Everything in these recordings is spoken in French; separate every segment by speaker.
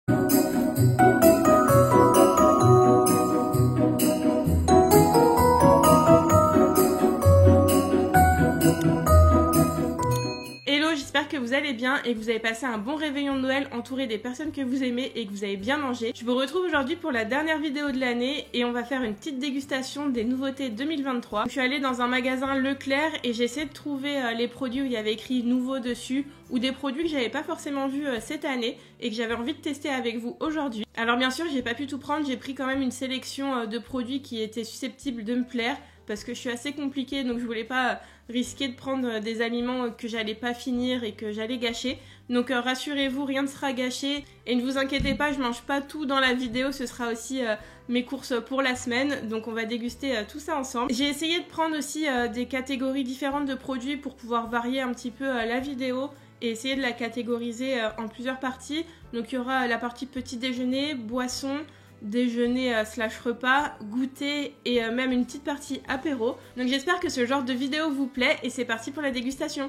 Speaker 1: Hello, j'espère que vous allez bien et que vous avez passé un bon réveillon de Noël entouré des personnes que vous aimez et que vous avez bien mangé. Je vous retrouve aujourd'hui pour la dernière vidéo de l'année et on va faire une petite dégustation des nouveautés 2023. Je suis allée dans un magasin Leclerc et j'ai essayé de trouver les produits où il y avait écrit nouveau dessus ou des produits que j'avais pas forcément vus cette année et que j'avais envie de tester avec vous aujourd'hui. Alors bien sûr, j'ai pas pu tout prendre, j'ai pris quand même une sélection de produits qui étaient susceptibles de me plaire parce que je suis assez compliquée, donc je voulais pas risquer de prendre des aliments que j'allais pas finir et que j'allais gâcher. Donc rassurez-vous, rien ne sera gâché et ne vous inquiétez pas, je mange pas tout dans la vidéo, ce sera aussi mes courses pour la semaine, donc on va déguster tout ça ensemble. J'ai essayé de prendre aussi des catégories différentes de produits pour pouvoir varier un petit peu la vidéo et essayer de la catégoriser en plusieurs parties. Donc il y aura la partie petit déjeuner, boisson, déjeuner slash repas, goûter et même une petite partie apéro. Donc j'espère que ce genre de vidéo vous plaît et c'est parti pour la dégustation.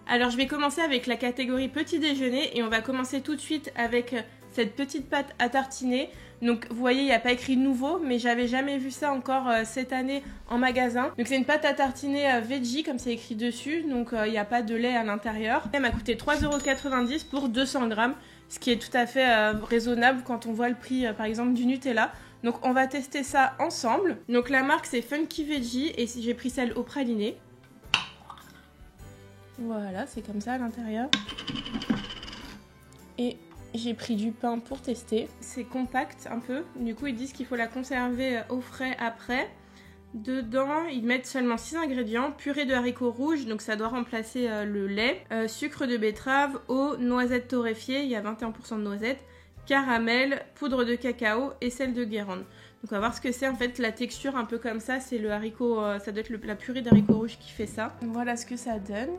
Speaker 1: Alors je vais commencer avec la catégorie petit déjeuner et on va commencer tout de suite avec cette petite pâte à tartiner. Donc vous voyez, il n'y a pas écrit nouveau, mais j'avais jamais vu ça encore cette année en magasin. Donc c'est une pâte à tartiner veggie comme c'est écrit dessus, donc il n'y a pas de lait à l'intérieur. Elle m'a coûté 3,90 € pour 200 grammes, ce qui est tout à fait raisonnable quand on voit le prix par exemple du Nutella. Donc on va tester ça ensemble. Donc la marque c'est Funky Veggie et j'ai pris celle au praliné. Voilà, c'est comme ça à l'intérieur. Et j'ai pris du pain pour tester. C'est compact un peu. Du coup, ils disent qu'il faut la conserver au frais après. Dedans, ils mettent seulement 6 ingrédients. Purée de haricots rouges, donc ça doit remplacer le lait. Sucre de betterave, eau, noisettes torréfiées, il y a 21% de noisettes. Caramel, poudre de cacao et sel de Guérande. Donc on va voir ce que c'est en fait, la texture un peu comme ça. C'est le haricot, ça doit être la purée d'haricots rouges qui fait ça. Voilà ce que ça donne.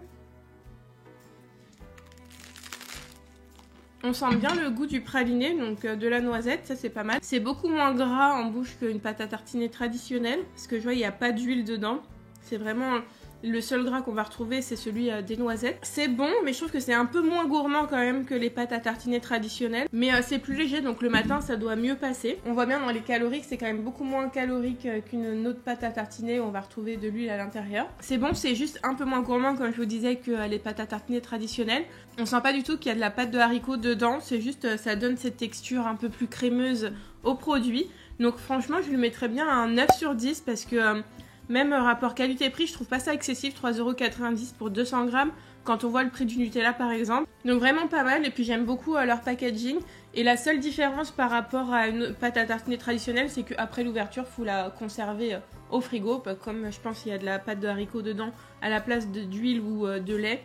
Speaker 1: On sent bien le goût du praliné, donc de la noisette, ça c'est pas mal. C'est beaucoup moins gras en bouche qu'une pâte à tartiner traditionnelle, parce que je vois il n'y a pas d'huile dedans. C'est vraiment le seul gras qu'on va retrouver, c'est celui des noisettes. C'est bon, mais je trouve que c'est un peu moins gourmand quand même que les pâtes à tartiner traditionnelles. Mais c'est plus léger, donc le matin ça doit mieux passer. On voit bien dans les calories que c'est quand même beaucoup moins calorique qu'une autre pâte à tartiner où on va retrouver de l'huile à l'intérieur. C'est bon, c'est juste un peu moins gourmand comme je vous disais que les pâtes à tartiner traditionnelles. On sent pas du tout qu'il y a de la pâte de haricots dedans, c'est juste ça donne cette texture un peu plus crémeuse au produit. Donc franchement je lui mettrais bien un 9 sur 10 parce que même rapport qualité-prix, je trouve pas ça excessif, 3,90 € pour 200 grammes quand on voit le prix du Nutella par exemple. Donc vraiment pas mal et puis j'aime beaucoup leur packaging. Et la seule différence par rapport à une pâte à tartiner traditionnelle, c'est qu'après l'ouverture, il faut la conserver au frigo. Comme je pense qu'il y a de la pâte de haricots dedans à la place d'huile ou de lait.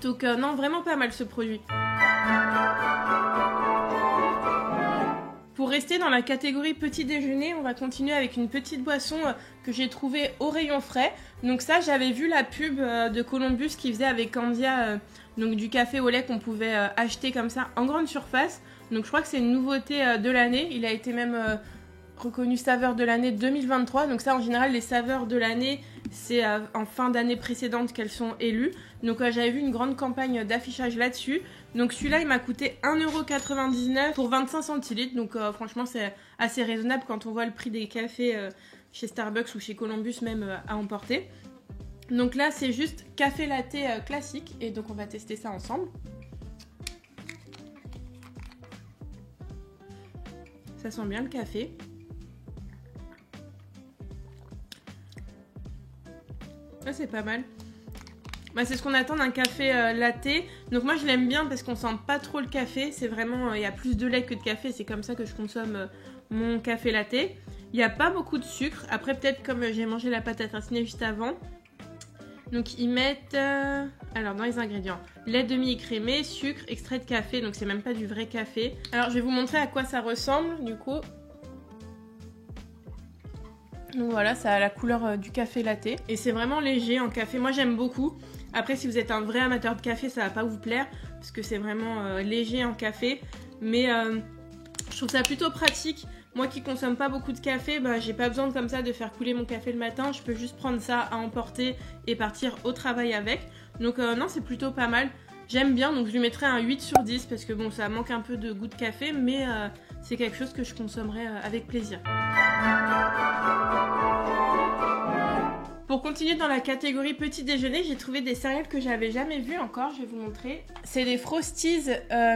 Speaker 1: Donc non, vraiment pas mal ce produit. Pour rester dans la catégorie petit déjeuner, on va continuer avec une petite boisson que j'ai trouvée au rayon frais. Donc ça, j'avais vu la pub de Columbus qui faisait avec Candia donc du café au lait qu'on pouvait acheter comme ça en grande surface. Donc je crois que c'est une nouveauté de l'année. Il a été même reconnu saveur de l'année 2023. Donc ça, en général, les saveurs de l'année, c'est en fin d'année précédente qu'elles sont élues. Donc j'avais vu une grande campagne d'affichage là-dessus. Donc celui-là, il m'a coûté 1,99 € pour 25 centilitres. Donc franchement, c'est assez raisonnable quand on voit le prix des cafés chez Starbucks ou chez Columbus même à emporter. Donc là, c'est juste café latte classique. Et donc on va tester ça ensemble. Ça sent bien le café. Ça, c'est pas mal. Bah, c'est ce qu'on attend d'un café latte. Donc moi je l'aime bien parce qu'on sent pas trop le café. C'est vraiment, il y a plus de lait que de café. C'est comme ça que je consomme mon café latte. Il n'y a pas beaucoup de sucre. Après peut-être comme j'ai mangé la pâte à tartiner juste avant. Donc ils mettent, alors dans les ingrédients, lait demi-écrémé, sucre, extrait de café. Donc c'est même pas du vrai café. Alors je vais vous montrer à quoi ça ressemble du coup. Donc voilà, ça a la couleur du café latte. Et c'est vraiment léger en café. Moi j'aime beaucoup. Après si vous êtes un vrai amateur de café, ça va pas vous plaire. Parce que c'est vraiment léger en café. Mais je trouve ça plutôt pratique. Moi qui consomme pas beaucoup de café, bah, j'ai pas besoin comme ça de faire couler mon café le matin. Je peux juste prendre ça à emporter et partir au travail avec. Donc non, c'est plutôt pas mal. j'aime bien, donc je lui mettrai un 8 sur 10 parce que bon, ça manque un peu de goût de café, mais c'est quelque chose que je consommerai avec plaisir. Pour continuer dans la catégorie petit déjeuner, j'ai trouvé des céréales que j'avais jamais vues encore, je vais vous montrer. C'est des Frosties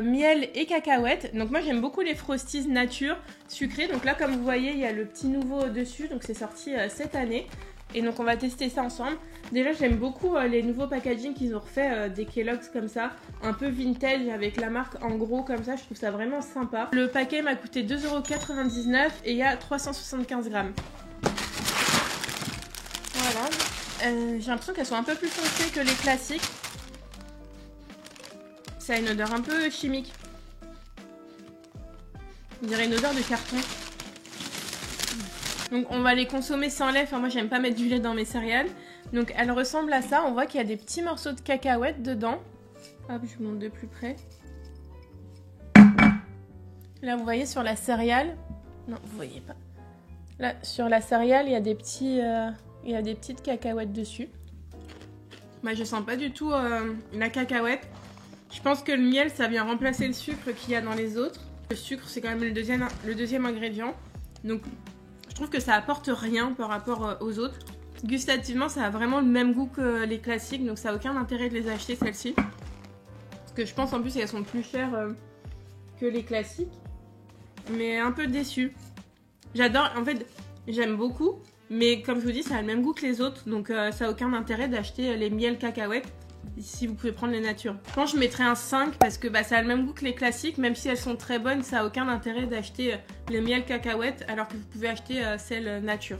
Speaker 1: miel et cacahuètes. Donc moi j'aime beaucoup les Frosties nature sucrées. Donc là comme vous voyez il y a le petit nouveau dessus, donc c'est sorti cette année. Et donc on va tester ça ensemble. Déjà j'aime beaucoup les nouveaux packaging qu'ils ont refait des Kellogg's comme ça, un peu vintage avec la marque en gros comme ça, je trouve ça vraiment sympa. Le paquet m'a coûté 2,99 € et il y a 375 grammes. Voilà, j'ai l'impression qu'elles sont un peu plus foncées que les classiques. Ça a une odeur un peu chimique. On dirait une odeur de carton. Donc on va les consommer sans lait, enfin moi j'aime pas mettre du lait dans mes céréales. Donc elles ressemblent à ça, on voit qu'il y a des petits morceaux de cacahuètes dedans. Hop, je vous montre de plus près. Là vous voyez sur la céréale, non vous voyez pas. Là sur la céréale il y a des petits... Il y a des petites cacahuètes dessus. Bah, je sens pas du tout la cacahuète. Je pense que le miel, ça vient remplacer le sucre qu'il y a dans les autres. Le sucre, c'est quand même le deuxième ingrédient. Donc, je trouve que ça apporte rien par rapport aux autres. Gustativement, ça a vraiment le même goût que les classiques. Donc, ça n'a aucun intérêt de les acheter, celles-ci. Parce que je pense en plus qu'elles sont plus chères que les classiques. Mais un peu déçue. J'adore, en fait, j'aime beaucoup. Mais comme je vous dis, ça a le même goût que les autres, donc ça n'a aucun intérêt d'acheter les miels cacahuètes si vous pouvez prendre les natures. Je pense que je mettrais un 5 parce que ça a le même goût que les classiques, même si elles sont très bonnes, ça n'a aucun intérêt d'acheter les miels cacahuètes alors que vous pouvez acheter celles nature.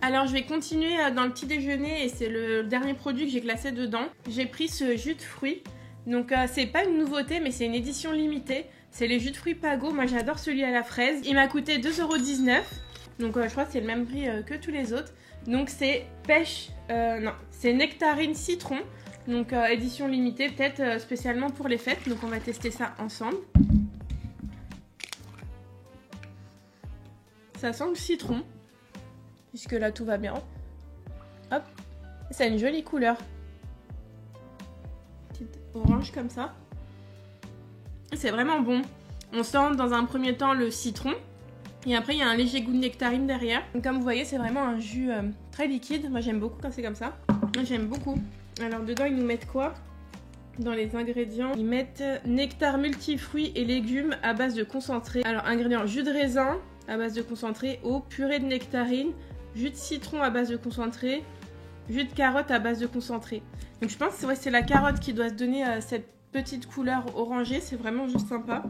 Speaker 1: Alors je vais continuer dans le petit déjeuner et c'est le dernier produit que j'ai classé dedans. J'ai pris ce jus de fruits, donc c'est pas une nouveauté mais c'est une édition limitée. C'est les jus de fruits Pago, moi j'adore celui à la fraise. Il m'a coûté 2,19 €, donc je crois que c'est le même prix que tous les autres. Donc c'est pêche, non, c'est nectarine citron, donc édition limitée, peut-être spécialement pour les fêtes. Donc on va tester ça ensemble. Ça sent le citron, puisque là tout va bien. Hop, ça a une jolie couleur. Petite orange comme ça. C'est vraiment bon. On sent dans un premier temps le citron et après il y a un léger goût de nectarine derrière. Donc comme vous voyez c'est vraiment un jus très liquide. Moi j'aime beaucoup quand c'est comme ça. J'aime beaucoup. Alors dedans ils nous mettent quoi? Dans les ingrédients ils mettent nectar multifruits et légumes à base de concentré. Alors ingrédients: jus de raisin à base de concentré, eau, purée de nectarine, jus de citron à base de concentré, jus de carotte à base de concentré. Donc je pense que c'est la carotte qui doit se donner cette petite couleur orangée, c'est vraiment juste sympa.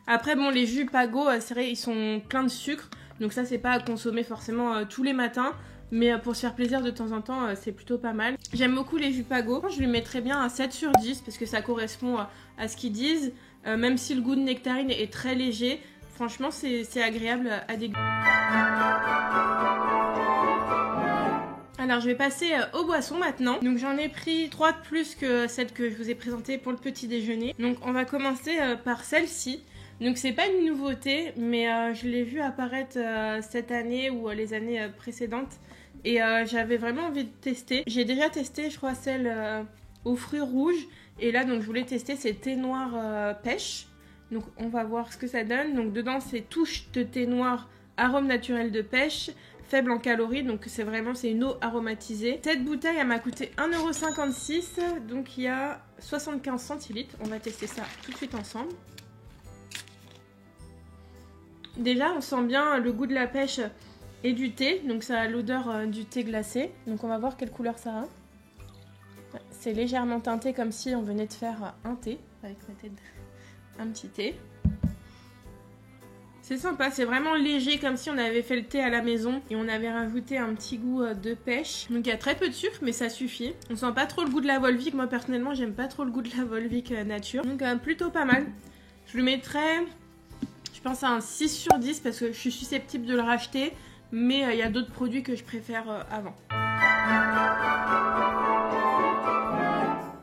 Speaker 1: Après bon, les jus Pago, c'est vrai, ils sont pleins de sucre, donc ça c'est pas à consommer forcément tous les matins, mais pour se faire plaisir de temps en temps, c'est plutôt pas mal. J'aime beaucoup les jus Pago, je lui mettrais bien un 7 sur 10 parce que ça correspond à ce qu'ils disent, même si le goût de nectarine est très léger, franchement c'est agréable à déguster. Alors je vais passer aux boissons maintenant. Donc j'en ai pris 3 de plus que celles que je vous ai présentées pour le petit déjeuner. Donc on va commencer par celle-ci. Donc c'est pas une nouveauté, mais je l'ai vue apparaître cette année ou les années précédentes. Et j'avais vraiment envie de tester. J'ai déjà testé, je crois, celle aux fruits rouges. Et là donc je voulais tester ces thé noir pêche. Donc on va voir ce que ça donne. Donc dedans c'est touche de thé noir, arôme naturel de pêche, faible en calories, donc c'est une eau aromatisée. Cette bouteille elle m'a coûté 1,56 €, donc il y a 75 centilitres. On va tester ça tout de suite ensemble. Déjà on sent bien le goût de la pêche et du thé, donc ça a l'odeur du thé glacé. Donc on va voir quelle couleur ça a. C'est légèrement teinté comme si on venait de faire un thé, avec peut-être un petit thé. C'est sympa, c'est vraiment léger comme si on avait fait le thé à la maison et on avait rajouté un petit goût de pêche. Donc il y a très peu de sucre mais ça suffit. On sent pas trop le goût de la Volvic, moi personnellement j'aime pas trop le goût de la Volvic nature. Donc plutôt pas mal. Je lui mettrais, je pense à un 6 sur 10 parce que je suis susceptible de le racheter. Mais il y a d'autres produits que je préfère avant.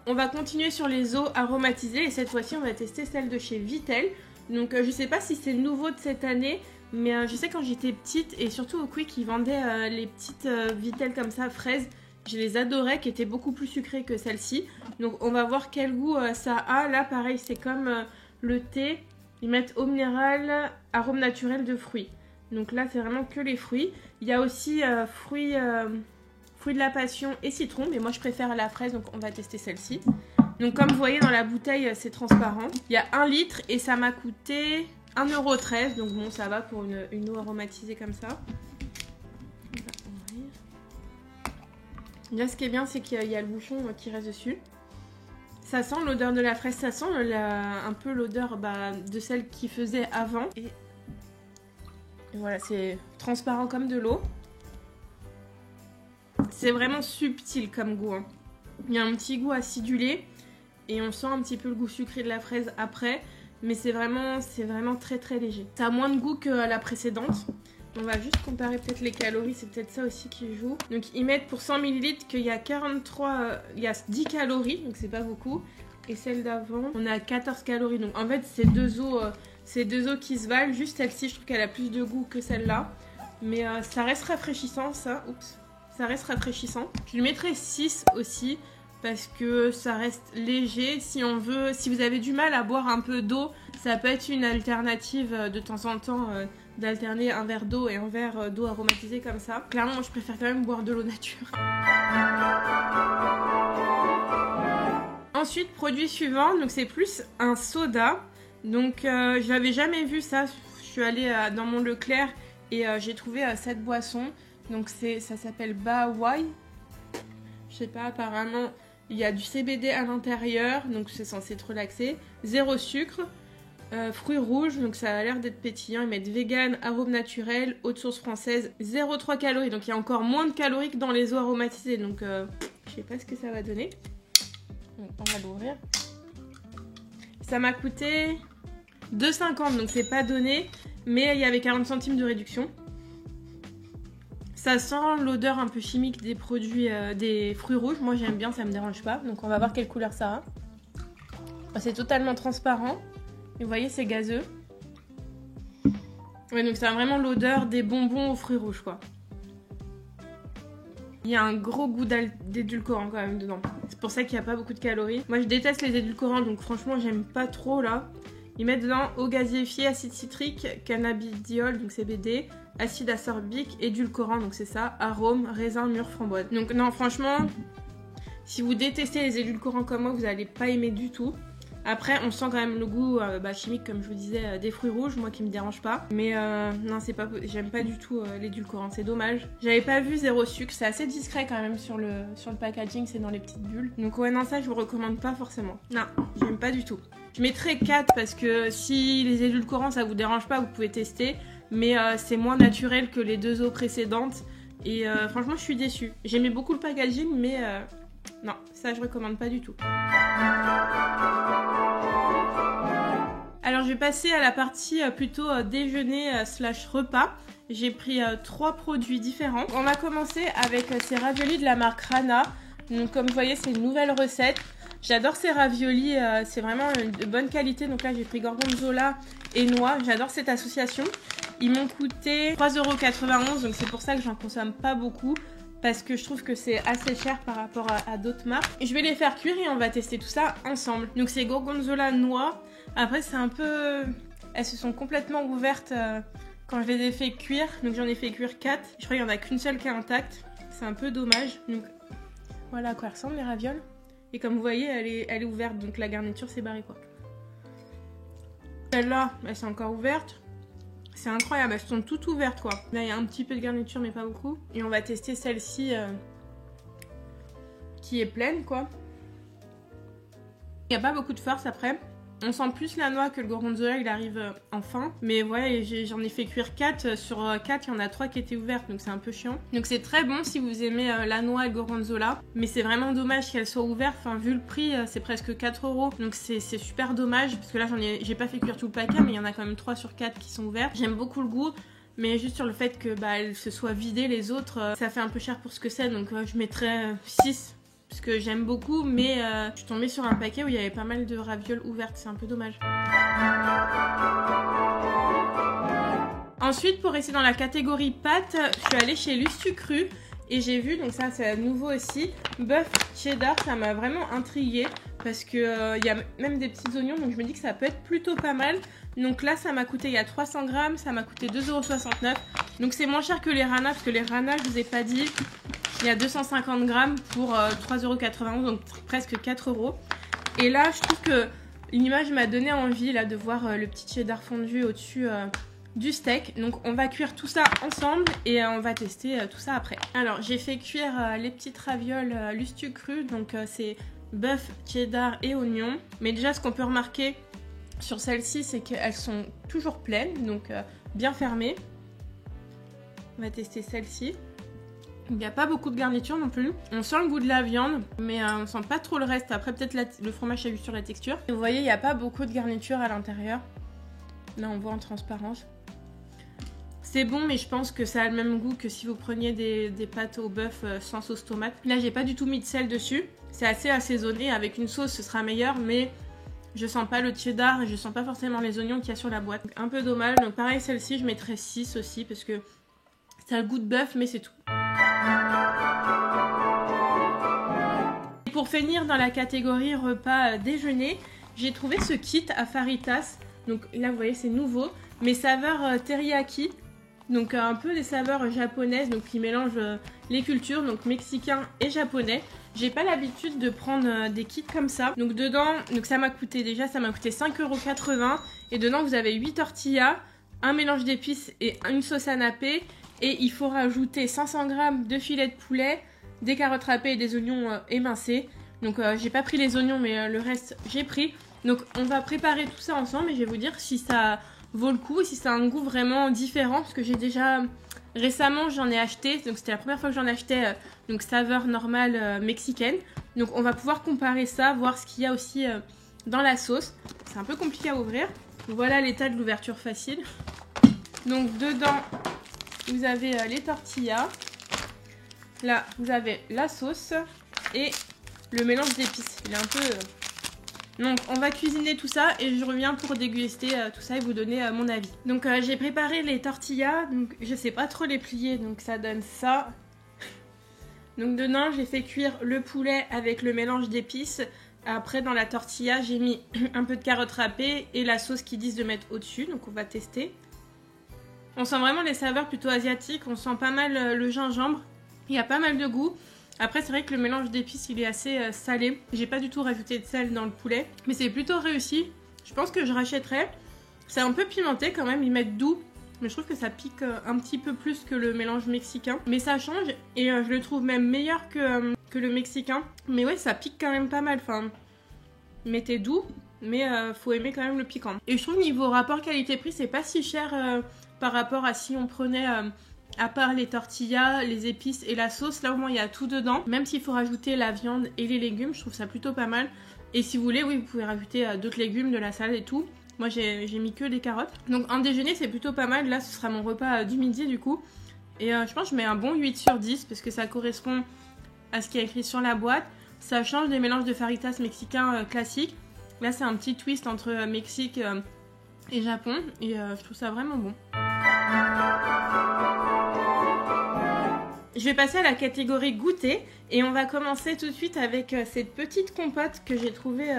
Speaker 1: On va continuer sur les eaux aromatisées et cette fois-ci on va tester celle de chez Vittel. Donc je sais pas si c'est nouveau de cette année, mais je sais quand j'étais petite et surtout au Quick ils vendaient les petites Vittel comme ça, fraises, je les adorais, qui étaient beaucoup plus sucrées que celle-ci. Donc on va voir quel goût ça a. Là pareil, c'est comme le thé, ils mettent eau minérale, arôme naturel de fruits. Donc là c'est vraiment que les fruits. Il y a aussi fruits de la passion et citron, mais moi je préfère la fraise, donc on va tester celle-ci. Donc comme vous voyez dans la bouteille c'est transparent. Il y a 1 litre et ça m'a coûté 1,13 €, donc bon ça va pour une eau aromatisée comme ça. Là ce qui est bien c'est qu'il y a le bouchon qui reste dessus. Ça sent l'odeur de la fraise, ça sent un peu l'odeur de celle qui faisait avant. Et voilà, c'est transparent comme de l'eau. C'est vraiment subtil comme goût. Hein. Il y a un petit goût acidulé et on sent un petit peu le goût sucré de la fraise après. Mais c'est vraiment très très léger. Ça a moins de goût que la précédente. On va juste comparer peut-être les calories, c'est peut-être ça aussi qui joue. Donc ils mettent pour 100 ml qu'il y a 10 calories, donc c'est pas beaucoup. Et celle d'avant, on a 14 calories. Donc en fait c'est deux eaux qui se valent. Juste celle-ci, je trouve qu'elle a plus de goût que celle-là. Mais ça reste rafraîchissant ça. Oups. Ça reste rafraîchissant. Je lui mettrai 6 aussi parce que ça reste léger. Si vous avez du mal à boire un peu d'eau, ça peut être une alternative de temps en temps d'alterner un verre d'eau et un verre d'eau aromatisée comme ça. Clairement, moi je préfère quand même boire de l'eau nature. Ensuite, produit suivant, donc c'est plus un soda. Donc je n'avais jamais vu ça. Je suis allée dans mon Leclerc et j'ai trouvé cette boisson. Donc ça s'appelle Bawai. Je sais pas, apparemment il y a du CBD à l'intérieur, donc c'est censé être relaxé. 0 sucre, fruits rouges, donc ça a l'air d'être pétillant. Ils mettent vegan, arôme naturel, eau de source française, 0,3 calories. Donc il y a encore moins de calories que dans les eaux aromatisées. Donc je sais pas ce que ça va donner. Donc, on va l'ouvrir. Ça m'a coûté 2,50 €, donc c'est pas donné, mais il y avait 40 centimes de réduction. Ça sent l'odeur un peu chimique des produits, des fruits rouges. Moi j'aime bien, ça me dérange pas. Donc on va voir quelle couleur ça a. C'est totalement transparent. Et vous voyez, c'est gazeux. Ouais, donc ça a vraiment l'odeur des bonbons aux fruits rouges, quoi. Il y a un gros goût d'édulcorant quand même dedans. C'est pour ça qu'il n'y a pas beaucoup de calories. Moi je déteste les édulcorants, donc franchement j'aime pas trop là. Ils mettent dedans eau gazéifiée, acide citrique, cannabidiol, donc CBD, acide ascorbique, édulcorant, donc c'est ça, arôme, raisin, mûre, framboise. Donc non, franchement, si vous détestez les édulcorants comme moi, vous n'allez pas aimer du tout. Après, on sent quand même le goût chimique, comme je vous disais, des fruits rouges, moi qui me dérange pas. Mais non, c'est pas, j'aime pas du tout l'édulcorant, c'est dommage. J'avais pas vu 0 sucre, c'est assez discret quand même sur le packaging, c'est dans les petites bulles. Donc ouais, non, ça je vous recommande pas forcément. Non, j'aime pas du tout. Je mettrais 4 parce que si les édulcorants ça vous dérange pas, vous pouvez tester. Mais c'est moins naturel que les 2 eaux précédentes. Et franchement, je suis déçue. J'aimais beaucoup le packaging, mais non, ça je recommande pas du tout. Alors je vais passer à la partie plutôt déjeuner / repas. J'ai pris 3 produits différents. On va commencer avec ces raviolis de la marque Rana. Donc comme vous voyez, c'est une nouvelle recette. J'adore ces raviolis, c'est vraiment de bonne qualité. Donc là j'ai pris gorgonzola et noix. J'adore cette association. Ils m'ont coûté 3,91 €, donc c'est pour ça que j'en consomme pas beaucoup. Parce que je trouve que c'est assez cher par rapport à d'autres marques. Et je vais les faire cuire et on va tester tout ça ensemble. Donc c'est gorgonzola noix. Après c'est un peu... Elles se sont complètement ouvertes quand je les ai fait cuire. Donc j'en ai fait cuire 4. Je crois qu'il n'y en a qu'une seule qui est intacte. C'est un peu dommage. Donc voilà à quoi ressemblent les ravioles. Et comme vous voyez, elle est ouverte. Donc la garniture c'est barré quoi. Celle-là, elle s'est encore ouverte. C'est incroyable, elles sont toutes ouvertes quoi. Là il y a un petit peu de garniture mais pas beaucoup. Et on va tester celle-ci qui est pleine quoi. Il n'y a pas beaucoup de force après. On sent plus la noix que le gorgonzola, il arrive en fin. Mais ouais, j'en ai fait cuire 4. Sur 4, il y en a 3 qui étaient ouvertes, donc c'est un peu chiant. Donc c'est très bon si vous aimez la noix et le gorgonzola. Mais c'est vraiment dommage qu'elles soient ouvertes. Enfin, vu le prix, c'est presque 4 €. Donc c'est super dommage. Parce que là, j'ai pas fait cuire tout le paquet, mais il y en a quand même 3 sur 4 qui sont ouvertes. J'aime beaucoup le goût. Mais juste sur le fait que elles se soient vidées les autres, ça fait un peu cher pour ce que c'est. Donc je mettrais 6. Parce que j'aime beaucoup, mais je suis tombée sur un paquet où il y avait pas mal de ravioles ouvertes, c'est un peu dommage. Ensuite, pour rester dans la catégorie pâtes, je suis allée chez Lustucru. Et j'ai vu, donc ça c'est nouveau aussi, bœuf cheddar, ça m'a vraiment intriguée parce que y a même des petits oignons, donc je me dis que ça peut être plutôt pas mal. Donc là ça m'a coûté, il y a 300 grammes, ça m'a coûté 2,69 €. Donc c'est moins cher que les Rana, parce que les Rana, je vous ai pas dit, il y a 250 grammes pour 3,91 €, donc presque 4 €. Et là je trouve que l'image m'a donné envie là, de voir le petit cheddar fondu au-dessus du steak. Donc on va cuire tout ça ensemble et on va tester tout ça après. Alors j'ai fait cuire les petites ravioles Lustu cru, donc c'est bœuf, cheddar et oignon. Mais déjà ce qu'on peut remarquer sur celles-ci, c'est qu'elles sont toujours pleines, donc bien fermées. On va tester celle-ci. Il n'y a pas beaucoup de garniture non plus. On sent le goût de la viande, mais on sent pas trop le reste. Après peut-être le fromage a vu sur la texture. Et vous voyez, il n'y a pas beaucoup de garniture à l'intérieur. Là on voit en transparence. C'est bon, mais je pense que ça a le même goût que si vous preniez des pâtes au bœuf sans sauce tomate. Là j'ai pas du tout mis de sel dessus. C'est assez assaisonné, avec une sauce ce sera meilleur, mais je sens pas le cheddar et je sens pas forcément les oignons qu'il y a sur la boîte. Donc, un peu dommage. Donc pareil, celle-ci je mettrais 6 aussi parce que ça a le goût de bœuf, mais c'est tout. Et pour finir dans la catégorie repas déjeuner, j'ai trouvé ce kit à Faritas. Donc là vous voyez c'est nouveau, mais saveur teriyaki. Donc un peu des saveurs japonaises, donc qui mélangent les cultures, donc mexicain et japonais. J'ai pas l'habitude de prendre des kits comme ça. Donc dedans, donc ça m'a coûté 5,80 € et dedans vous avez 8 tortillas, un mélange d'épices et une sauce à napper. Et il faut rajouter 500 g de filet de poulet, des carottes râpées et des oignons émincés. Donc j'ai pas pris les oignons, mais le reste j'ai pris. Donc on va préparer tout ça ensemble et je vais vous dire si ça vaut le coup, si ça a un goût vraiment différent, parce que j'ai déjà récemment j'en ai acheté, donc c'était la première fois que j'en achetais, donc saveur normale mexicaine. Donc on va pouvoir comparer ça, voir ce qu'il y a aussi dans la sauce. C'est un peu compliqué à ouvrir. Voilà l'état de l'ouverture facile. Donc dedans vous avez les tortillas, là vous avez la sauce et le mélange d'épices. Il est un peu... Donc on va cuisiner tout ça et je reviens pour déguster tout ça et vous donner mon avis. Donc j'ai préparé les tortillas, donc je sais pas trop les plier, donc ça donne ça. Donc dedans j'ai fait cuire le poulet avec le mélange d'épices. Après dans la tortilla j'ai mis un peu de carottes râpées et la sauce qu'ils disent de mettre au-dessus, donc on va tester. On sent vraiment les saveurs plutôt asiatiques, on sent pas mal le gingembre, il y a pas mal de goût. Après c'est vrai que le mélange d'épices il est assez salé, j'ai pas du tout rajouté de sel dans le poulet, mais c'est plutôt réussi, je pense que je rachèterai. C'est un peu pimenté quand même, ils mettent doux, mais je trouve que ça pique un petit peu plus que le mélange mexicain, mais ça change et je le trouve même meilleur que le mexicain. Mais ouais, ça pique quand même pas mal, enfin, mettez doux, mais faut aimer quand même le piquant. Et je trouve niveau rapport qualité-prix c'est pas si cher par rapport à si on prenait... à part les tortillas, les épices et la sauce, là au moins il y a tout dedans. Même s'il faut rajouter la viande et les légumes, je trouve ça plutôt pas mal. Et si vous voulez, oui, vous pouvez rajouter d'autres légumes, de la salade et tout. Moi j'ai mis que des carottes. Donc en déjeuner c'est plutôt pas mal. Là ce sera mon repas du midi du coup. Et je pense que je mets un bon 8 sur 10 parce que ça correspond à ce qui est écrit sur la boîte. Ça change des mélanges de faritas mexicains classiques. Là c'est un petit twist entre Mexique et Japon. Et je trouve ça vraiment bon. Je vais passer à la catégorie goûter et on va commencer tout de suite avec cette petite compote que j'ai trouvée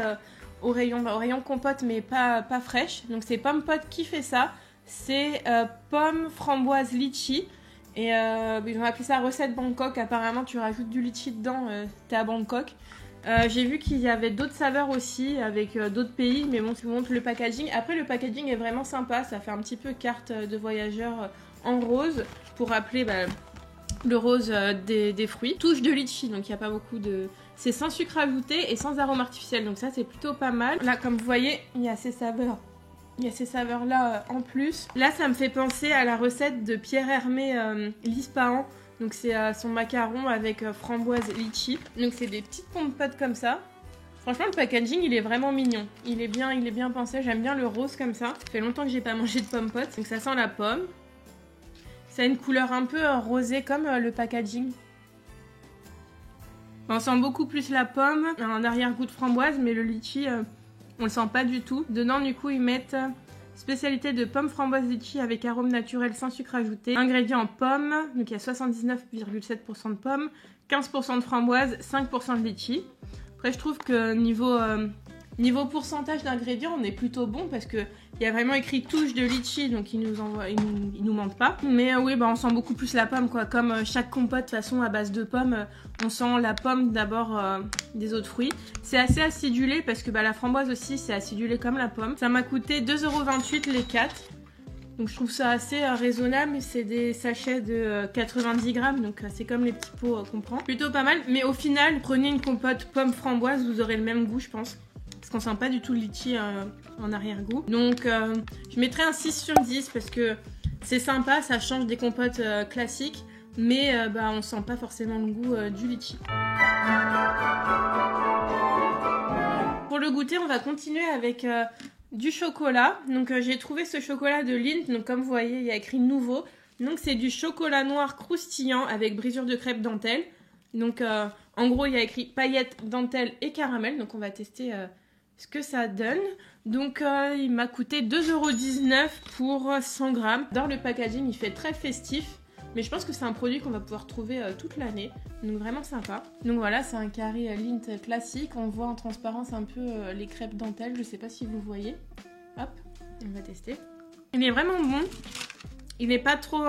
Speaker 1: au rayon compote mais pas fraîche. Donc c'est Pomme Pot qui fait ça. C'est pomme, framboise, litchi. Et ils ont appelé ça recette Bangkok. Apparemment tu rajoutes du litchi dedans, t'es à Bangkok. J'ai vu qu'il y avait d'autres saveurs aussi avec d'autres pays, mais bon, si vous montre le packaging. Après, le packaging est vraiment sympa, ça fait un petit peu carte de voyageur en rose pour rappeler le rose des fruits. Touche de litchi, donc il n'y a pas beaucoup de... C'est sans sucre ajouté et sans arôme artificiel, donc ça c'est plutôt pas mal. Là, comme vous voyez, il y a ces saveurs. Il y a ces saveurs-là en plus. Là, ça me fait penser à la recette de Pierre Hermé l'Ispahan. Donc c'est son macaron avec framboise litchi. Donc c'est des petites pommes potes comme ça. Franchement le packaging il est vraiment mignon. Il est bien pensé, j'aime bien le rose comme ça. Ça fait longtemps que j'ai pas mangé de pommes potes. Donc ça sent la pomme. Ça a une couleur un peu rosée comme le packaging. On sent beaucoup plus la pomme, un arrière-goût de framboise, mais le litchi on le sent pas du tout. Dedans du coup ils mettent Spécialité de pommes framboises litchi avec arôme naturel sans sucre ajouté. Ingrédients pommes, donc il y a 79,7% de pommes, 15% de framboises, 5% de litchi. Après je trouve que niveau pourcentage d'ingrédients, on est plutôt bon parce que il y a vraiment écrit touche de litchi, donc il nous mentent pas. Mais oui, bah on sent beaucoup plus la pomme quoi. Comme chaque compote de toute façon à base de pommes, on sent la pomme d'abord des autres fruits. C'est assez acidulé parce que bah, la framboise aussi c'est acidulé comme la pomme. Ça m'a coûté 2,28 € les 4. Donc je trouve ça assez raisonnable. C'est des sachets de 90 grammes, donc c'est comme les petits pots qu'on prend. Plutôt pas mal, mais au final, prenez une compote pomme framboise, vous aurez le même goût je pense. Parce qu'on sent pas du tout le litchi en arrière-goût. Donc je mettrais un 6 sur 10 parce que c'est sympa, ça change des compotes classiques, mais bah, on sent pas forcément le goût du litchi. Pour le goûter, on va continuer avec du chocolat. Donc j'ai trouvé ce chocolat de Lindt, donc comme vous voyez, il y a écrit nouveau. Donc c'est du chocolat noir croustillant avec brisure de crêpe dentelle. Donc en gros, il y a écrit paillettes, dentelle et caramel. Donc on va tester ce que ça donne. Donc il m'a coûté 2,19 € pour 100 grammes. Dans le packaging, il fait très festif. Mais je pense que c'est un produit qu'on va pouvoir trouver toute l'année. Donc vraiment sympa. Donc voilà, c'est un carré Lindt classique. On voit en transparence un peu les crêpes dentelles. Je sais pas si vous voyez. Hop, on va tester. Il est vraiment bon. Il est pas trop...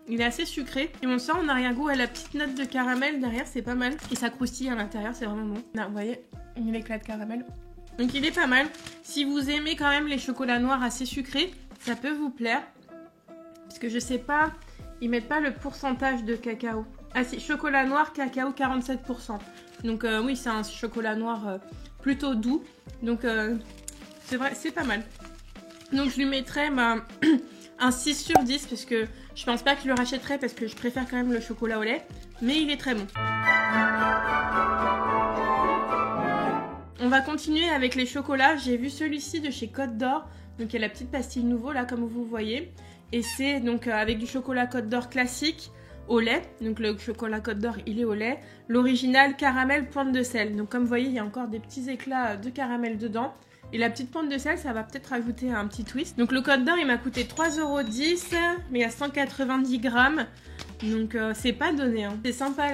Speaker 1: il est assez sucré. Et on sent en arrière-goût la petite note de caramel derrière, c'est pas mal. Et ça croustille à l'intérieur, c'est vraiment bon. Là, vous voyez, il y a l'éclat de caramel. Donc il est pas mal. Si vous aimez quand même les chocolats noirs assez sucrés, ça peut vous plaire. Parce que je sais pas, ils mettent pas le pourcentage de cacao. Ah si, chocolat noir, cacao 47%. Donc oui, c'est un chocolat noir plutôt doux. Donc c'est vrai, c'est pas mal. Donc je lui mettrais un 6 sur 10 parce que je pense pas que je le rachèterais parce que je préfère quand même le chocolat au lait. Mais il est très bon. On va continuer avec les chocolats. J'ai vu celui-ci de chez Côte d'Or. Donc il y a la petite pastille nouveau là comme vous voyez. Et c'est donc avec du chocolat Côte d'Or classique au lait. Donc le chocolat Côte d'Or il est au lait. L'original caramel pointe de sel. Donc comme vous voyez il y a encore des petits éclats de caramel dedans. Et la petite pointe de sel ça va peut-être rajouter un petit twist. Donc le Côte d'Or il m'a coûté 3,10 €. Mais il y a 190 grammes. Donc c'est pas donné hein. C'est sympa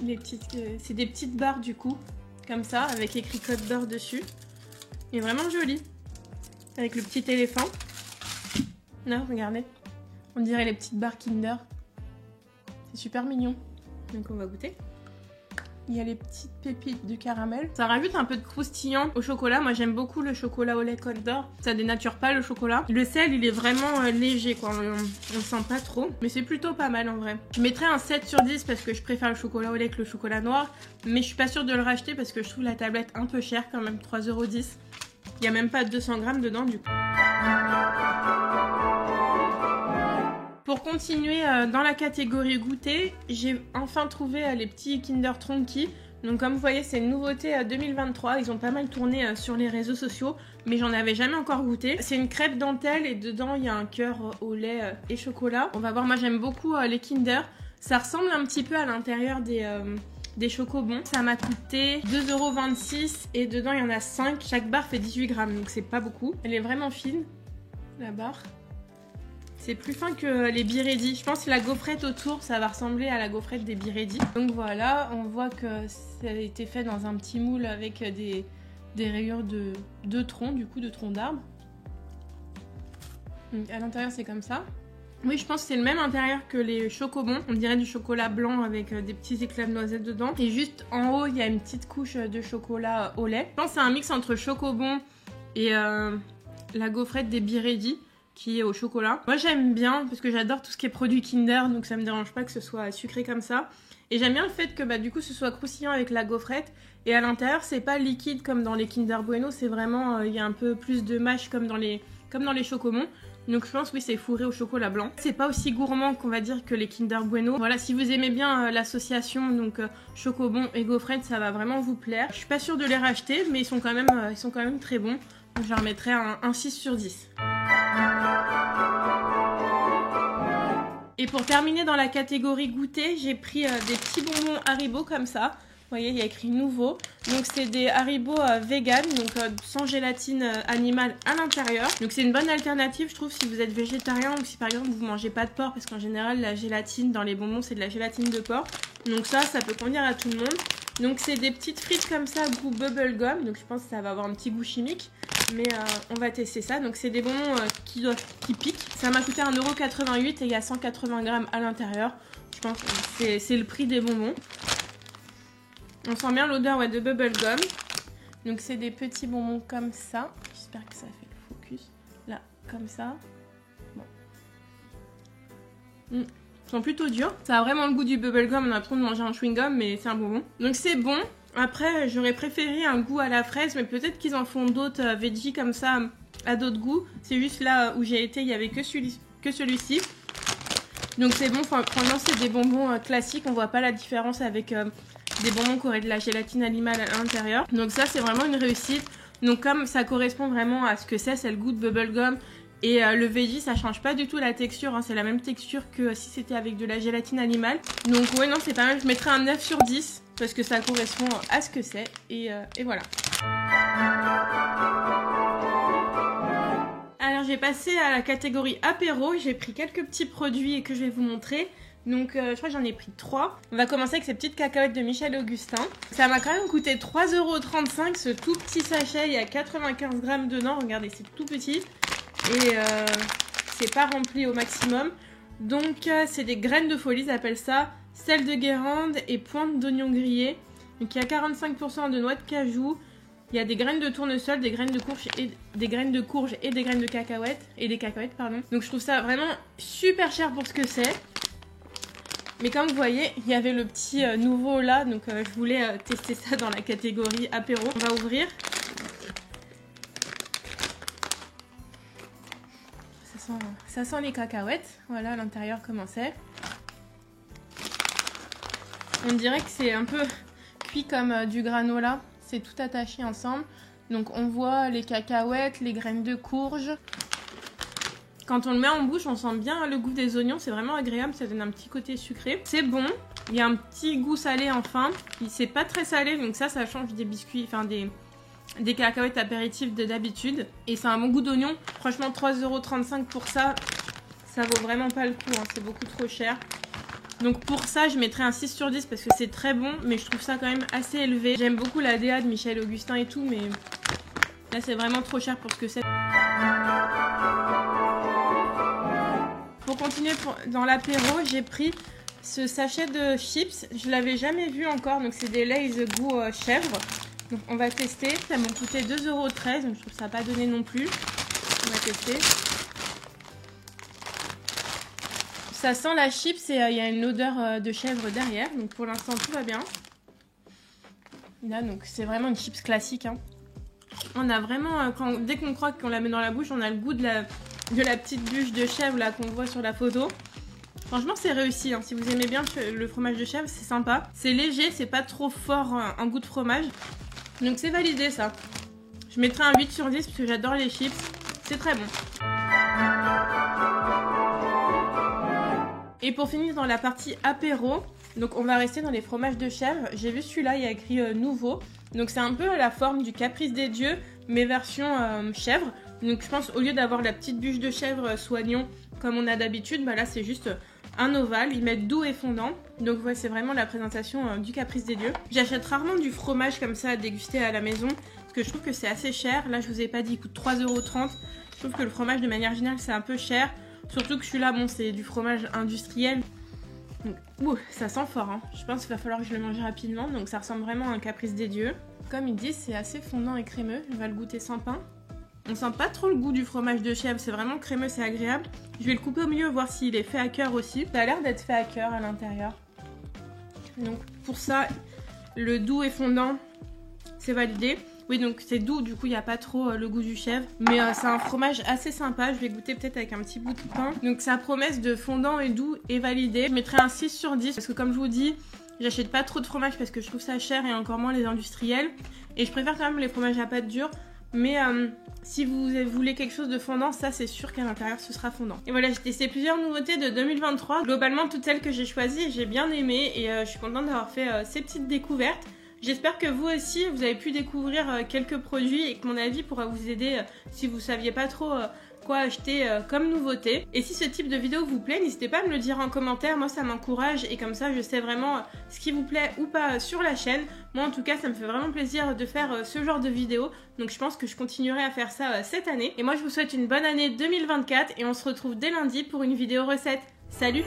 Speaker 1: les petites, c'est des petites barres du coup. Comme ça, avec écrit Côte d'Or dessus. Il est vraiment joli. Avec le petit éléphant. Non, regardez. On dirait les petites barres Kinder. C'est super mignon. Donc on va goûter. Il y a les petites pépites du caramel. Ça rajoute un peu de croustillant au chocolat. Moi j'aime beaucoup le chocolat au lait Côte d'Or. Ça dénature pas le chocolat. Le sel il est vraiment léger quoi. On le sent pas trop. Mais c'est plutôt pas mal en vrai. Je mettrais un 7 sur 10 parce que je préfère le chocolat au lait que le chocolat noir. Mais je suis pas sûre de le racheter parce que je trouve la tablette un peu chère quand même. 3,10 €. Il n'y a même pas 200 grammes dedans du coup. Pour continuer dans la catégorie goûter, j'ai enfin trouvé les petits Kinder Tronky. Donc comme vous voyez, c'est une nouveauté 2023. Ils ont pas mal tourné sur les réseaux sociaux, mais j'en avais jamais encore goûté. C'est une crêpe dentelle et dedans il y a un cœur au lait et chocolat. On va voir, moi j'aime beaucoup les Kinder. Ça ressemble un petit peu à l'intérieur des chocobons. Ça m'a coûté 2,26 € et dedans il y en a 5. Chaque barre fait 18 grammes, donc c'est pas beaucoup. Elle est vraiment fine, la barre. C'est plus fin que les Biredi. Je pense que la gaufrette autour, ça va ressembler à la gaufrette des Biredi. Donc voilà, on voit que ça a été fait dans un petit moule avec des rayures de troncs, du coup de troncs d'arbres. Donc à l'intérieur c'est comme ça. Oui, je pense que c'est le même intérieur que les chocobons. On dirait du chocolat blanc avec des petits éclats de noisettes dedans. Et juste en haut, il y a une petite couche de chocolat au lait. Je pense que c'est un mix entre chocobon et la gaufrette des Biredi qui est au chocolat. Moi j'aime bien parce que j'adore tout ce qui est produit Kinder, donc ça me dérange pas que ce soit sucré comme ça. Et j'aime bien le fait que du coup ce soit croustillant avec la gaufrette. Et à l'intérieur c'est pas liquide comme dans les Kinder Bueno, c'est vraiment, il y a un peu plus de mâche comme dans les chocobons. Donc je pense oui c'est fourré au chocolat blanc. C'est pas aussi gourmand qu'on va dire que les Kinder Bueno. Voilà, si vous aimez bien l'association donc chocobon et gaufrette, ça va vraiment vous plaire. Je suis pas sûre de les racheter mais ils sont quand même très bons. Donc je leur mettrai un 6 sur 10. Et pour terminer dans la catégorie goûter, j'ai pris des petits bonbons Haribo comme ça. voyez, il y a écrit nouveau. Donc c'est des Haribo vegan, donc sans gélatine animale à l'intérieur. Donc c'est une bonne alternative, je trouve, si vous êtes végétarien ou si par exemple vous mangez pas de porc, parce qu'en général la gélatine dans les bonbons c'est de la gélatine de porc. Donc ça peut convenir à tout le monde. Donc c'est des petites frites comme ça, goût bubblegum. Donc je pense que ça va avoir un petit goût chimique. Mais on va tester ça. Donc c'est des bonbons qui piquent. Ça m'a coûté 1,88 € et il y a 180 grammes à l'intérieur. Je pense que c'est le prix des bonbons. On sent bien l'odeur de bubblegum. Donc c'est des petits bonbons comme ça. J'espère que ça fait le focus. Là, comme ça. Bon. Ils sont plutôt durs. Ça a vraiment le goût du bubblegum. On a l'impression de manger un chewing-gum, mais c'est un bonbon. Donc c'est bon. Après, j'aurais préféré un goût à la fraise, mais peut-être qu'ils en font d'autres veggie comme ça, à d'autres goûts. C'est juste là où j'ai été, il n'y avait que celui-ci. Donc c'est bon, franchement c'est des bonbons classiques, on voit pas la différence avec des bonbons qui auraient de la gélatine animale à l'intérieur. Donc ça c'est vraiment une réussite. Donc comme ça correspond vraiment à ce que c'est le goût de bubblegum. Et le veggie ça change pas du tout la texture, hein, c'est la même texture que si c'était avec de la gélatine animale. Donc ouais non c'est pas mal, je mettrais un 9 sur 10 parce que ça correspond à ce que c'est et voilà. Alors j'ai passé à la catégorie apéro, j'ai pris quelques petits produits que je vais vous montrer. Donc je crois que j'en ai pris 3. On va commencer avec ces petites cacahuètes de Michel Augustin. Ça m'a quand même coûté 3,35 € ce tout petit sachet, il y a 95 grammes dedans, regardez c'est tout petit. Et c'est pas rempli au maximum. Donc c'est des graines de folie, ils appellent ça. Sel de Guérande et pointe d'oignon grillé. Donc il y a 45% de noix de cajou. Il y a des graines de tournesol, des graines de courge et des graines de cacahuètes. Et des cacahuètes, pardon. Donc je trouve ça vraiment super cher pour ce que c'est. Mais comme vous voyez, il y avait le petit nouveau là. Donc je voulais tester ça dans la catégorie apéro. On va ouvrir. Ça sent les cacahuètes. Voilà à l'intérieur comment c'est. On dirait que c'est un peu cuit comme du granola. C'est tout attaché ensemble. Donc on voit les cacahuètes, les graines de courge. Quand on le met en bouche, on sent bien le goût des oignons. C'est vraiment agréable, ça donne un petit côté sucré. C'est bon. Il y a un petit goût salé enfin. C'est pas très salé, donc ça change des biscuits, enfin des cacahuètes apéritifs de d'habitude. Et c'est un bon goût d'oignon. Franchement, 3,35 € pour ça, ça vaut vraiment pas le coup, hein. C'est beaucoup trop cher. Donc pour ça, je mettrais un 6 sur 10 parce que c'est très bon, mais je trouve ça quand même assez élevé. J'aime beaucoup la DA de Michel Augustin et tout, mais là c'est vraiment trop cher pour ce que c'est. Pour continuer dans l'apéro, j'ai pris ce sachet de chips. Je l'avais jamais vu encore, donc c'est des Lay's goût chèvre. Donc on va tester. Ça m'a coûté 2,13 €, donc je trouve que ça n'a pas donné non plus. On va tester. Ça sent la chips et il y a une odeur de chèvre derrière. Donc pour l'instant tout va bien. Là donc c'est vraiment une chips classique, hein. On a vraiment, dès qu'on croque, qu'on la met dans la bouche, on a le goût de la petite bûche de chèvre là qu'on voit sur la photo. Franchement c'est réussi, hein. Si vous aimez bien le fromage de chèvre, c'est sympa. C'est léger, c'est pas trop fort un goût de fromage. Donc c'est validé ça. Je mettrai un 8 sur 10 parce que j'adore les chips. C'est très bon. Et pour finir dans la partie apéro, donc on va rester dans les fromages de chèvre. J'ai vu celui-là, il y a écrit nouveau. Donc c'est un peu la forme du caprice des dieux, mais version chèvre. Donc je pense au lieu d'avoir la petite bûche de chèvre soignon comme on a d'habitude, bah là c'est juste un ovale. Ils mettent doux et fondant. Donc ouais, c'est vraiment la présentation du caprice des dieux. J'achète rarement du fromage comme ça à déguster à la maison parce que je trouve que c'est assez cher. Là je vous ai pas dit, il coûte 3,30 €. Je trouve que le fromage de manière générale c'est un peu cher. Surtout que celui-là, bon, c'est du fromage industriel. Donc, ouh, ça sent fort, hein. Je pense qu'il va falloir que je le mange rapidement. Donc ça ressemble vraiment à un caprice des dieux. Comme ils disent, c'est assez fondant et crémeux. On va le goûter sans pain. On sent pas trop le goût du fromage de chèvre. C'est vraiment crémeux, c'est agréable. Je vais le couper au milieu, voir s'il est fait à cœur aussi. Ça a l'air d'être fait à cœur à l'intérieur. Donc pour ça, le doux et fondant, c'est validé. Oui, donc c'est doux, du coup il n'y a pas trop le goût du chèvre. Mais c'est un fromage assez sympa, je vais goûter peut-être avec un petit bout de pain. Donc sa promesse de fondant et doux est validée. Je mettrai un 6 sur 10 parce que comme je vous dis, j'achète pas trop de fromage parce que je trouve ça cher et encore moins les industriels. Et je préfère quand même les fromages à pâte dure. Mais si vous voulez quelque chose de fondant, ça c'est sûr qu'à l'intérieur ce sera fondant. Et voilà, j'ai testé plusieurs nouveautés de 2023. Globalement, toutes celles que j'ai choisies, j'ai bien aimé et je suis contente d'avoir fait ces petites découvertes. J'espère que vous aussi, vous avez pu découvrir quelques produits et que mon avis pourra vous aider si vous saviez pas trop quoi acheter comme nouveauté. Et si ce type de vidéo vous plaît, n'hésitez pas à me le dire en commentaire, moi ça m'encourage et comme ça je sais vraiment ce qui vous plaît ou pas sur la chaîne. Moi en tout cas ça me fait vraiment plaisir de faire ce genre de vidéo, donc je pense que je continuerai à faire ça cette année. Et moi je vous souhaite une bonne année 2024 et on se retrouve dès lundi pour une vidéo recette. Salut!